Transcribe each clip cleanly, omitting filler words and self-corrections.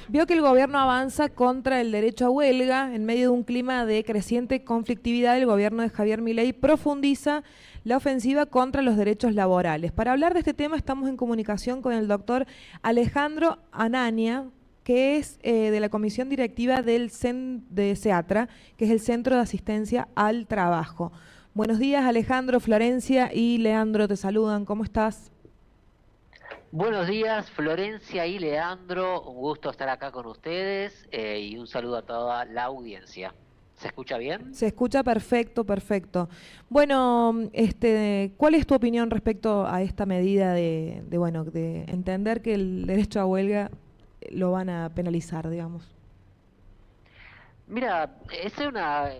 Vio que el gobierno avanza contra el derecho a huelga. En medio de un clima de creciente conflictividad, el gobierno de Javier Milei profundiza la ofensiva contra los derechos laborales. Para hablar de este tema estamos en comunicación con el doctor Alejandro Anania, que es de la comisión directiva de CEATRA, que es el Centro de Asistencia al Trabajo. Buenos días, Alejandro, Florencia y Leandro te saludan. ¿Cómo estás? Buenos días, Florencia y Leandro. Un gusto estar acá con ustedes y un saludo a toda la audiencia. ¿Se escucha bien? Se escucha perfecto, perfecto. Bueno, ¿cuál es tu opinión respecto a esta medida de entender que el derecho a huelga lo van a penalizar, digamos? Mira, es una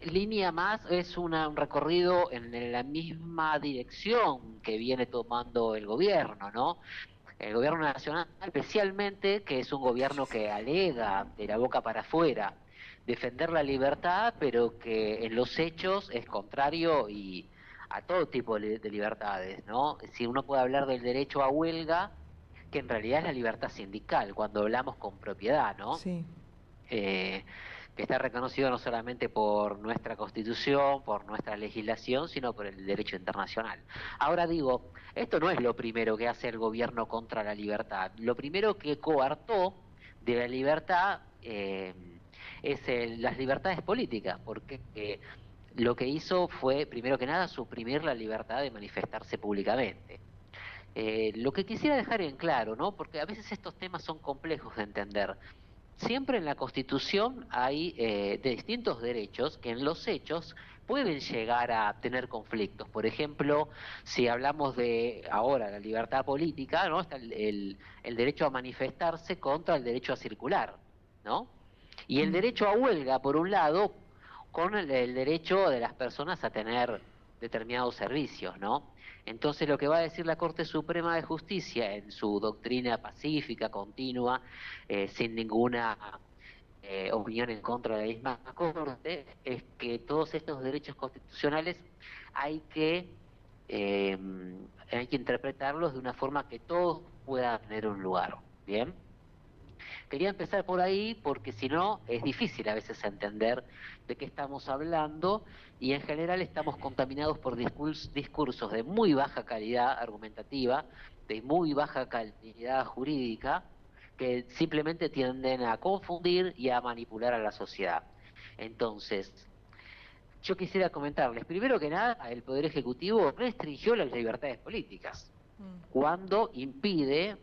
línea más, es un recorrido en la misma dirección que viene tomando el gobierno, ¿no? El gobierno nacional, especialmente, que es un gobierno que alega de la boca para afuera defender la libertad, pero que en los hechos es contrario y a todo tipo de libertades, ¿no? Si uno puede hablar del derecho a huelga, que en realidad es la libertad sindical, cuando hablamos con propiedad, ¿no? Sí. eh, que está reconocido no solamente por nuestra Constitución, por nuestra legislación, sino por el derecho internacional. Ahora digo, esto no es lo primero que hace el gobierno contra la libertad. Lo primero que coartó de la libertad es las libertades políticas, porque lo que hizo fue, primero que nada, suprimir la libertad de manifestarse públicamente. Lo que quisiera dejar en claro, ¿no? Porque a veces estos temas son complejos de entender. Siempre en la Constitución hay de distintos derechos que en los hechos pueden llegar a tener conflictos. Por ejemplo, si hablamos de ahora la libertad política, ¿no? Está el derecho a manifestarse contra el derecho a circular, ¿no? Y el derecho a huelga, por un lado, con el derecho de las personas a tener determinados servicios, ¿no? Entonces lo que va a decir la Corte Suprema de Justicia en su doctrina pacífica, continua, sin ninguna opinión en contra de la misma Corte, es que todos estos derechos constitucionales hay que, eh, hay que interpretarlos de una forma que todos puedan tener un lugar, ¿bien? Quería empezar por ahí porque si no es difícil a veces entender de qué estamos hablando y en general estamos contaminados por discursos de muy baja calidad argumentativa, de muy baja calidad jurídica, que simplemente tienden a confundir y a manipular a la sociedad. Entonces, yo quisiera comentarles, primero que nada, el Poder Ejecutivo restringió las libertades políticas cuando impide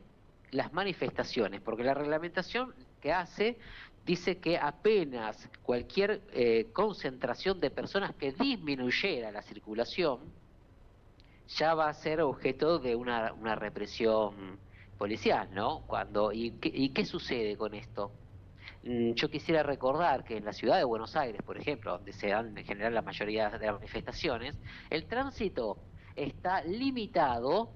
las manifestaciones, porque la reglamentación que hace dice que apenas cualquier concentración de personas que disminuyera la circulación ya va a ser objeto de una represión policial, ¿no? ¿Y qué sucede con esto? Yo quisiera recordar que en la ciudad de Buenos Aires, por ejemplo, donde se dan en general la mayoría de las manifestaciones, el tránsito está limitado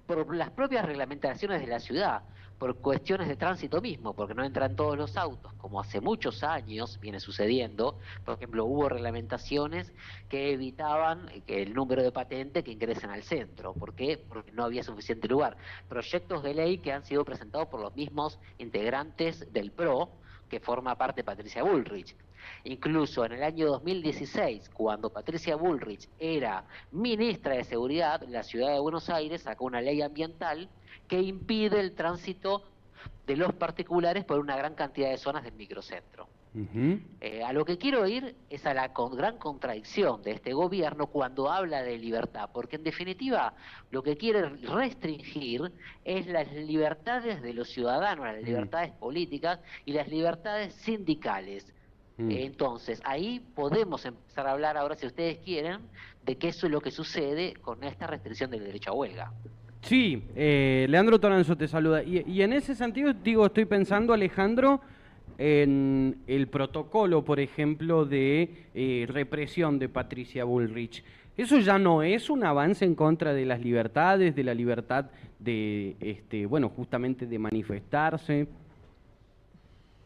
por las propias reglamentaciones de la ciudad, por cuestiones de tránsito mismo, porque no entran todos los autos, como hace muchos años viene sucediendo. Por ejemplo, hubo reglamentaciones que evitaban que el número de patente que ingresen al centro. ¿Por qué? Porque no había suficiente lugar. Proyectos de ley que han sido presentados por los mismos integrantes del PRO, que forma parte Patricia Bullrich. Incluso en el año 2016, cuando Patricia Bullrich era ministra de Seguridad, la ciudad de Buenos Aires sacó una ley ambiental que impide el tránsito de los particulares por una gran cantidad de zonas del microcentro. A lo que quiero ir es a la gran contradicción de este gobierno cuando habla de libertad, porque en definitiva lo que quiere restringir es las libertades de los ciudadanos, las libertades políticas y las libertades sindicales. Entonces, ahí podemos empezar a hablar ahora, si ustedes quieren, de qué es lo que sucede con esta restricción del derecho a huelga. Sí, Leandro Toranzo te saluda. Y en ese sentido, digo, estoy pensando, Alejandro, en el protocolo, por ejemplo, de represión de Patricia Bullrich. ¿Eso ya no es un avance en contra de las libertades, de la libertad de, bueno, justamente de manifestarse?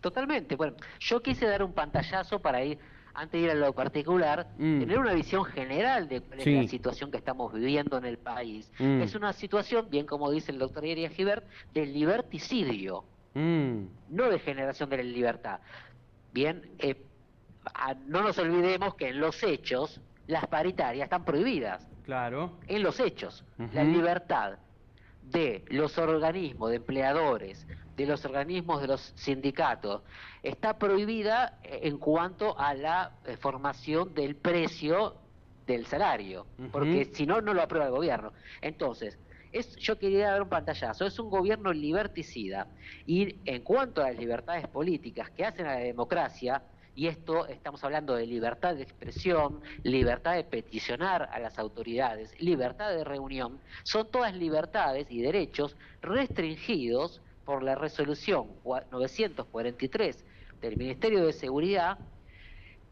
Totalmente. Bueno, yo quise dar un pantallazo para ir, antes de ir a lo particular, tener una visión general de cuál es la Sí. situación que estamos viviendo en el país. Mm. Es una situación, bien como dice el doctor Eria Gibert, de liberticidio. no de generación de la libertad. Bien, no nos olvidemos que en los hechos las paritarias están prohibidas. Claro. En los hechos, la Ujú. libertad de los organismos de empleadores, de los organismos de los sindicatos, está prohibida en cuanto a la formación del precio del salario, porque si no, no lo aprueba el gobierno. Entonces, yo quería dar un pantallazo, es un gobierno liberticida, y en cuanto a las libertades políticas que hacen a la democracia, y esto estamos hablando de libertad de expresión, libertad de peticionar a las autoridades, libertad de reunión, son todas libertades y derechos restringidos por la resolución 943 del Ministerio de Seguridad,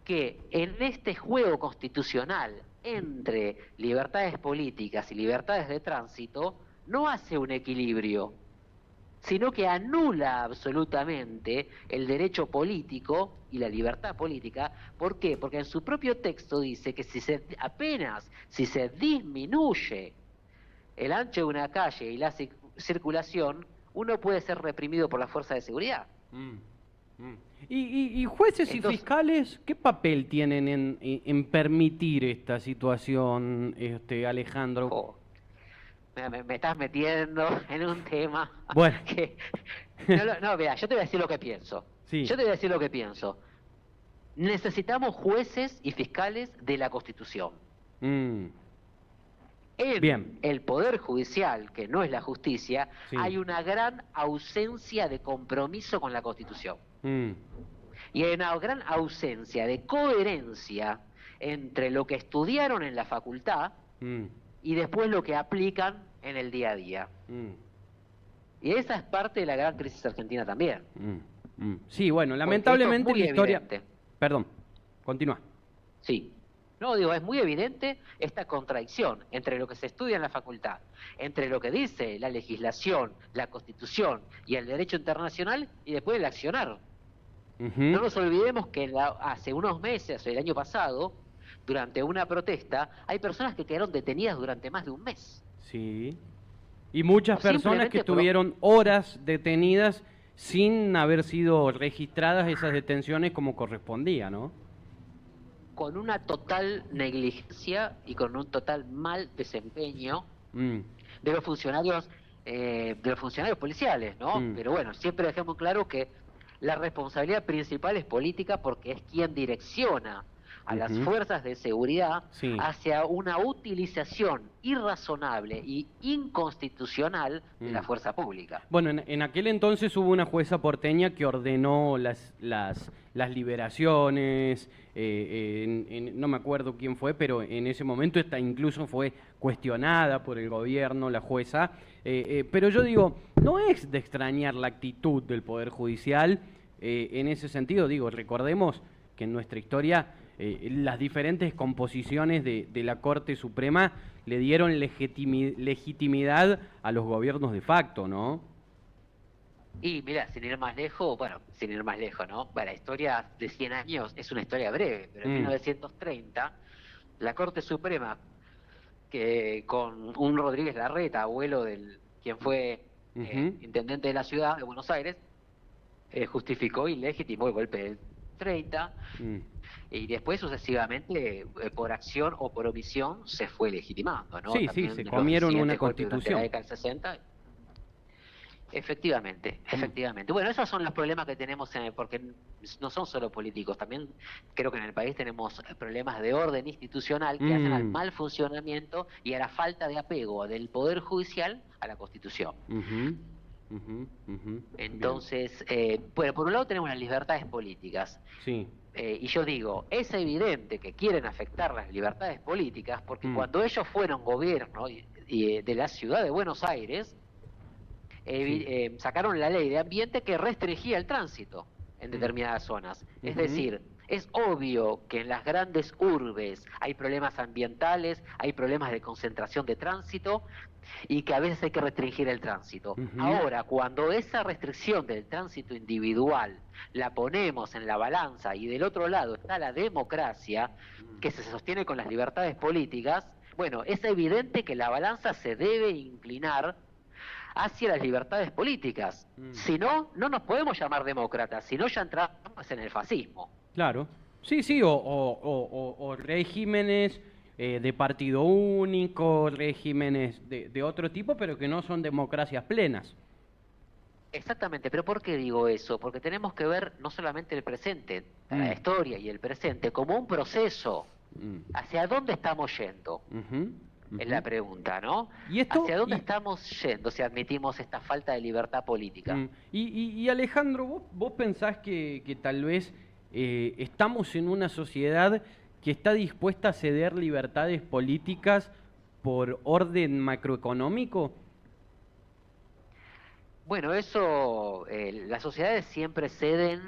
que en este juego constitucional entre libertades políticas y libertades de tránsito no hace un equilibrio, sino que anula absolutamente el derecho político y la libertad política. ¿Por qué? Porque en su propio texto dice que si se disminuye el ancho de una calle y la circulación, uno puede ser reprimido por la fuerza de seguridad. ¿Y jueces Entonces, y fiscales qué papel tienen en permitir esta situación, Alejandro? oh, me estás metiendo en un tema Bueno. que... No, mira, yo te voy a decir lo que pienso. Sí. Yo te voy a decir lo que pienso. Necesitamos jueces y fiscales de la Constitución. Bien. El Poder Judicial, que no es la justicia, Sí. hay una gran ausencia de compromiso con la Constitución. Y hay una gran ausencia de coherencia entre lo que estudiaron en la facultad y después lo que aplican en el día a día. Y esa es parte de la gran crisis argentina también. Sí, bueno, Porque lamentablemente esto es la muy historia... evidente. Perdón, continúa. Sí. No, digo, es muy evidente esta contradicción entre lo que se estudia en la facultad, entre lo que dice la legislación, la Constitución y el derecho internacional, y después el accionar. No nos olvidemos que hace unos meses, el año pasado, durante una protesta, hay personas que quedaron detenidas durante más de un mes. Sí. Y muchas O personas que simplemente estuvieron horas detenidas sin haber sido registradas esas detenciones como correspondía, ¿no? Con una total negligencia y con un total mal desempeño de los funcionarios policiales, ¿no? Pero bueno, siempre dejemos claro que la responsabilidad principal es política, porque es quien direcciona a las fuerzas de seguridad hacia una utilización irrazonable y inconstitucional de la fuerza pública. Bueno, en aquel entonces hubo una jueza porteña que ordenó las liberaciones, no me acuerdo quién fue, pero en ese momento esta incluso fue cuestionada por el gobierno, la jueza, pero yo digo, no es de extrañar la actitud del Poder Judicial en ese sentido. Digo, recordemos que en nuestra historia las diferentes composiciones de la Corte Suprema le dieron legitimidad a los gobiernos de facto, ¿no? Y mira, sin ir más lejos, ¿no? Bueno, la historia de 100 años es una historia breve, pero en 1930, la Corte Suprema, que con un Rodríguez Larreta, abuelo del quien fue intendente de la ciudad de Buenos Aires, justificó y legitimó el golpe del 30, y después sucesivamente, por acción o por omisión, se fue legitimando, ¿no? Sí, También sí, se los comieron una siguientes golpes durante constitución. la década del 60. Efectivamente. Bueno, esos son los problemas que tenemos, porque no son solo políticos, también creo que en el país tenemos problemas de orden institucional que hacen al mal funcionamiento y a la falta de apego del Poder Judicial a la Constitución. Entonces, bueno, por un lado tenemos las libertades políticas. Sí. Y yo digo, es evidente que quieren afectar las libertades políticas porque cuando ellos fueron gobierno de la ciudad de Buenos Aires, sacaron la ley de ambiente que restringía el tránsito en determinadas zonas. Es decir, es obvio que en las grandes urbes hay problemas ambientales, hay problemas de concentración de tránsito y que a veces hay que restringir el tránsito. Ahora, cuando esa restricción del tránsito individual la ponemos en la balanza y del otro lado está la democracia que se sostiene con las libertades políticas, bueno, es evidente que la balanza se debe inclinar hacia las libertades políticas. Si no, no nos podemos llamar demócratas, si no ya entramos en el fascismo. Claro. Sí, sí, o regímenes de partido único, regímenes de otro tipo, pero que no son democracias plenas. Exactamente, pero ¿por qué digo eso? Porque tenemos que ver no solamente el presente, la historia y el presente, como un proceso. ¿Hacia dónde estamos yendo? Es la pregunta, ¿no? ¿Y esto, ¿Hacia dónde estamos yendo si admitimos esta falta de libertad política? Y Alejandro, ¿vos pensás que tal vez estamos en una sociedad que está dispuesta a ceder libertades políticas por orden macroeconómico? Bueno, eso, las sociedades siempre ceden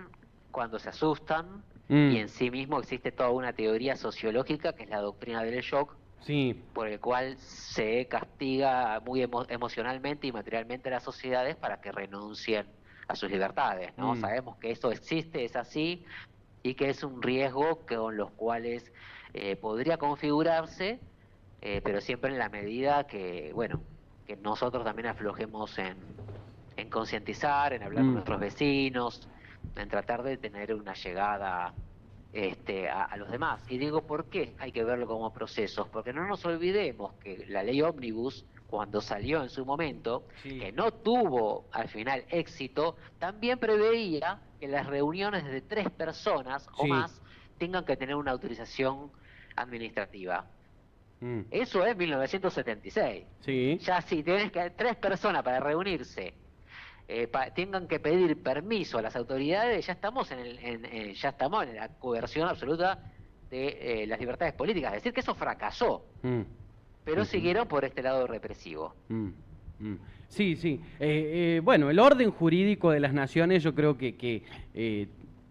cuando se asustan y en sí mismo existe toda una teoría sociológica que es la doctrina del shock, Sí. por el cual se castiga muy emocionalmente y materialmente a las sociedades para que renuncien a sus libertades, ¿no? Sabemos que eso existe, es así, y que es un riesgo con los cuales podría configurarse, pero siempre en la medida que, bueno, que nosotros también aflojemos en concientizar, en hablar con nuestros vecinos, en tratar de tener una llegada a los demás. Y digo, ¿por qué hay que verlo como procesos? Porque no nos olvidemos que la ley ómnibus, cuando salió en su momento, que no tuvo al final éxito, también preveía que las reuniones de 3 personas o más tengan que tener una autorización administrativa. Eso es 1976. Ya si tenés que 3 personas para reunirse tengan que pedir permiso a las autoridades, ya estamos ya estamos en la coerción absoluta de las libertades políticas. Es decir, que eso fracasó, pero siguieron por este lado represivo. Sí, sí. Bueno, el orden jurídico de las naciones yo creo que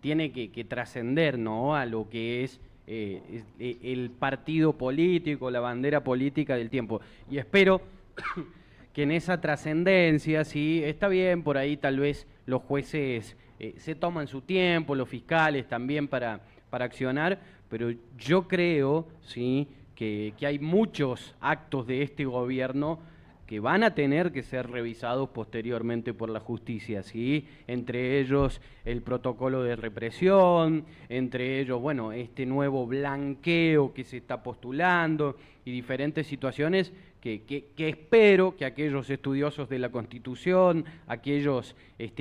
tiene que trascender, ¿no?, a lo que es el partido político, la bandera política del tiempo. Y espero que en esa trascendencia, sí, está bien, por ahí tal vez los jueces se toman su tiempo, los fiscales también para accionar, pero yo creo, sí, que hay muchos actos de este gobierno que van a tener que ser revisados posteriormente por la justicia, ¿sí? Entre ellos el protocolo de represión, entre ellos, bueno, este nuevo blanqueo que se está postulando y diferentes situaciones que espero que aquellos estudiosos de la Constitución, aquellos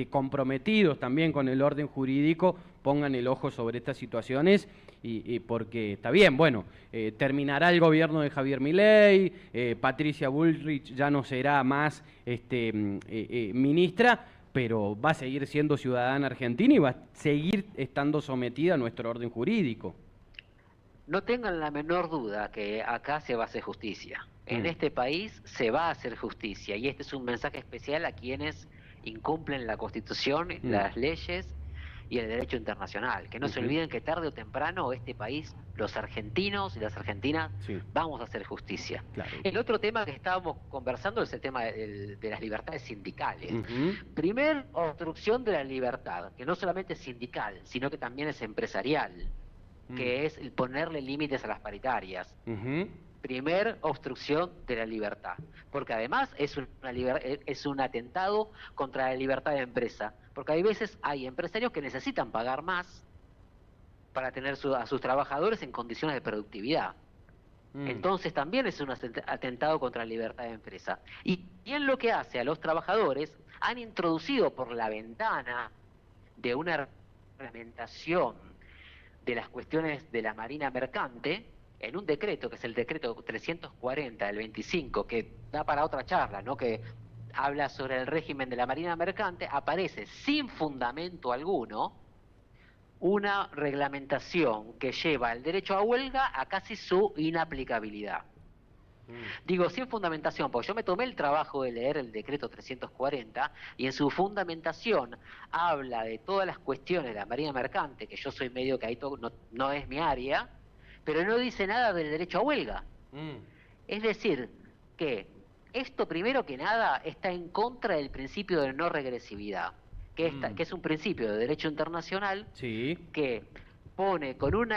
comprometidos también con el orden jurídico, pongan el ojo sobre estas situaciones y porque está bien, bueno, terminará el gobierno de Javier Milei, Patricia Bullrich ya no será más ministra, pero va a seguir siendo ciudadana argentina y va a seguir estando sometida a nuestro orden jurídico. No tengan la menor duda que acá se va a hacer justicia. En este país se va a hacer justicia y este es un mensaje especial a quienes incumplen la Constitución, las leyes y el derecho internacional. Que no se olviden que tarde o temprano este país, los argentinos y las argentinas, vamos a hacer justicia. Claro. El otro tema que estábamos conversando es el tema de las libertades sindicales. Primer obstrucción de la libertad, que no solamente es sindical, sino que también es empresarial, que es el ponerle límites a las paritarias. Primer obstrucción de la libertad, porque además es un atentado contra la libertad de empresa, porque hay veces hay empresarios que necesitan pagar más para tener a sus trabajadores en condiciones de productividad. Entonces también es un atentado contra la libertad de empresa. Y en lo que hace a los trabajadores, han introducido por la ventana de una reglamentación de las cuestiones de la marina mercante, en un decreto, que es el decreto 340 del 25, que da para otra charla, ¿no?, que habla sobre el régimen de la marina mercante, aparece sin fundamento alguno una reglamentación que lleva el derecho a huelga a casi su inaplicabilidad. Digo, sin fundamentación, porque yo me tomé el trabajo de leer el decreto 340 y en su fundamentación habla de todas las cuestiones de la marina mercante, que yo soy medio que ahí no es mi área, pero no dice nada del derecho a huelga. Es decir, que esto primero que nada está en contra del principio de no regresividad, que es un principio de derecho internacional que pone con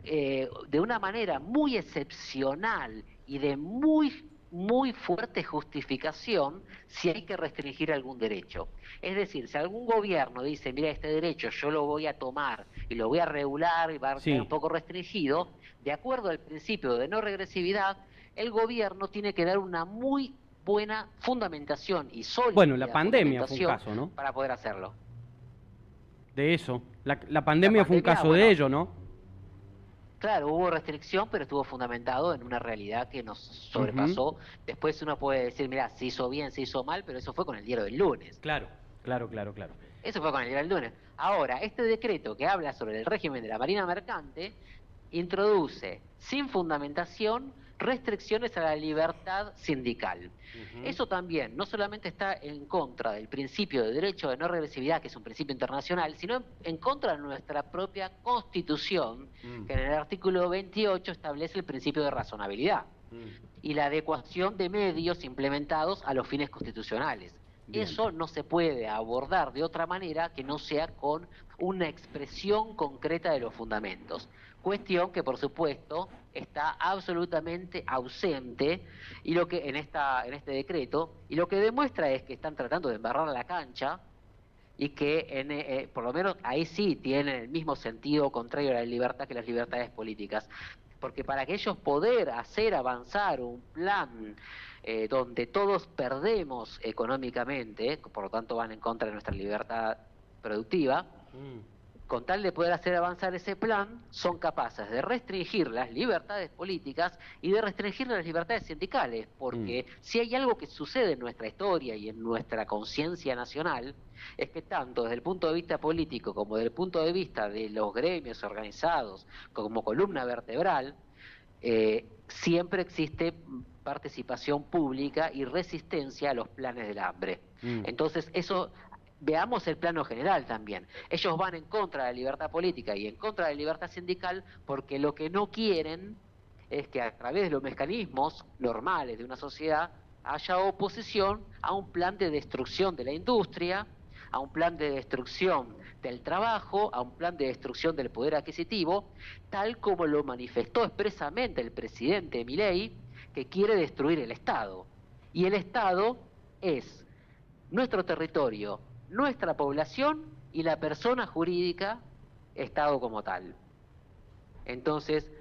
de una manera muy excepcional y de muy muy fuerte justificación si hay que restringir algún derecho. Es decir, si algún gobierno dice, mira, este derecho yo lo voy a tomar y lo voy a regular y va a ser un poco restringido, de acuerdo al principio de no regresividad, el gobierno tiene que dar una muy buena fundamentación y sólida bueno, la pandemia fue un caso, ¿no? Para poder hacerlo. De eso. La pandemia fue un caso de ello, ¿no? Claro, hubo restricción, pero estuvo fundamentado en una realidad que nos sobrepasó. Después uno puede decir, mira, se hizo bien, se hizo mal, pero eso fue con el diario del lunes. Claro. Eso fue con el diario del lunes. Ahora, este decreto que habla sobre el régimen de la Marina Mercante introduce, sin fundamentación, restricciones a la libertad sindical. Eso también no solamente está en contra del principio de derecho de no regresividad, que es un principio internacional, sino en contra de nuestra propia Constitución, que en el artículo 28 establece el principio de razonabilidad y la adecuación de medios implementados a los fines constitucionales. Bien. Eso no se puede abordar de otra manera que no sea con una expresión concreta de los fundamentos. Cuestión que, por supuesto, está absolutamente ausente y lo que en este decreto, y lo que demuestra es que están tratando de embarrar la cancha y que por lo menos ahí sí tienen el mismo sentido contrario a la libertad que las libertades políticas. Porque para que ellos poder hacer avanzar un plan donde todos perdemos económicamente, por lo tanto van en contra de nuestra libertad productiva, con tal de poder hacer avanzar ese plan, son capaces de restringir las libertades políticas y de restringir las libertades sindicales, porque si hay algo que sucede en nuestra historia y en nuestra conciencia nacional, es que tanto desde el punto de vista político como desde el punto de vista de los gremios organizados como columna vertebral, siempre existe participación pública y resistencia a los planes del hambre. Entonces eso... Veamos el plano general también. Ellos van en contra de la libertad política y en contra de la libertad sindical porque lo que no quieren es que a través de los mecanismos normales de una sociedad haya oposición a un plan de destrucción de la industria, a un plan de destrucción del trabajo, a un plan de destrucción del poder adquisitivo, tal como lo manifestó expresamente el presidente Milei, que quiere destruir el Estado. Y el Estado es nuestro territorio, nuestra población y la persona jurídica, Estado como tal. Entonces,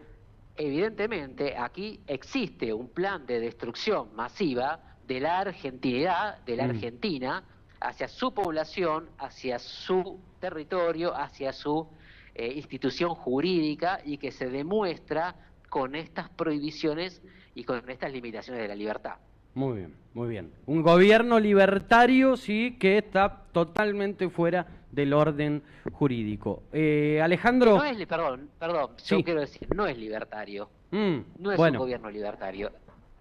evidentemente, aquí existe un plan de destrucción masiva de la argentinidad, de la Argentina, hacia su población, hacia su territorio, hacia su institución jurídica, y que se demuestra con estas prohibiciones y con estas limitaciones de la libertad. Muy bien, muy bien. Un gobierno libertario, sí, que está totalmente fuera del orden jurídico. Alejandro... No es, perdón, sí. Yo quiero decir, no es libertario. No es un gobierno libertario.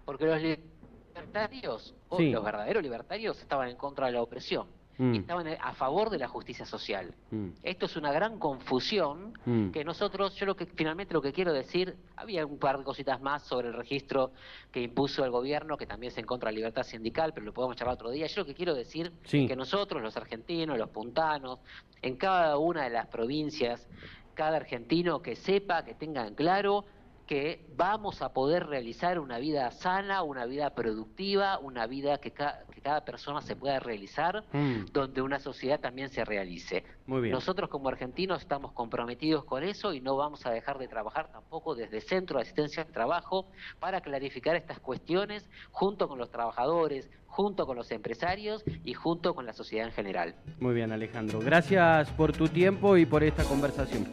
Porque los libertarios, sí, los verdaderos libertarios, estaban en contra de la opresión. Y estaban a favor de la justicia social. Esto es una gran confusión que nosotros, finalmente lo que quiero decir, había un par de cositas más sobre el registro que impuso el gobierno, que también es en contra de la libertad sindical, pero lo podemos charlar otro día. Yo lo que quiero decir es que nosotros, los argentinos, los puntanos, en cada una de las provincias, cada argentino que sepa, que tenga en claro que vamos a poder realizar una vida sana, una vida productiva, una vida que cada persona se pueda realizar, donde una sociedad también se realice. Muy bien. Nosotros como argentinos estamos comprometidos con eso y no vamos a dejar de trabajar tampoco desde Centro de Asistencia al Trabajo para clarificar estas cuestiones junto con los trabajadores, junto con los empresarios y junto con la sociedad en general. Muy bien, Alejandro. Gracias por tu tiempo y por esta conversación.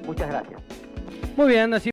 Muchas gracias. Muy bien, así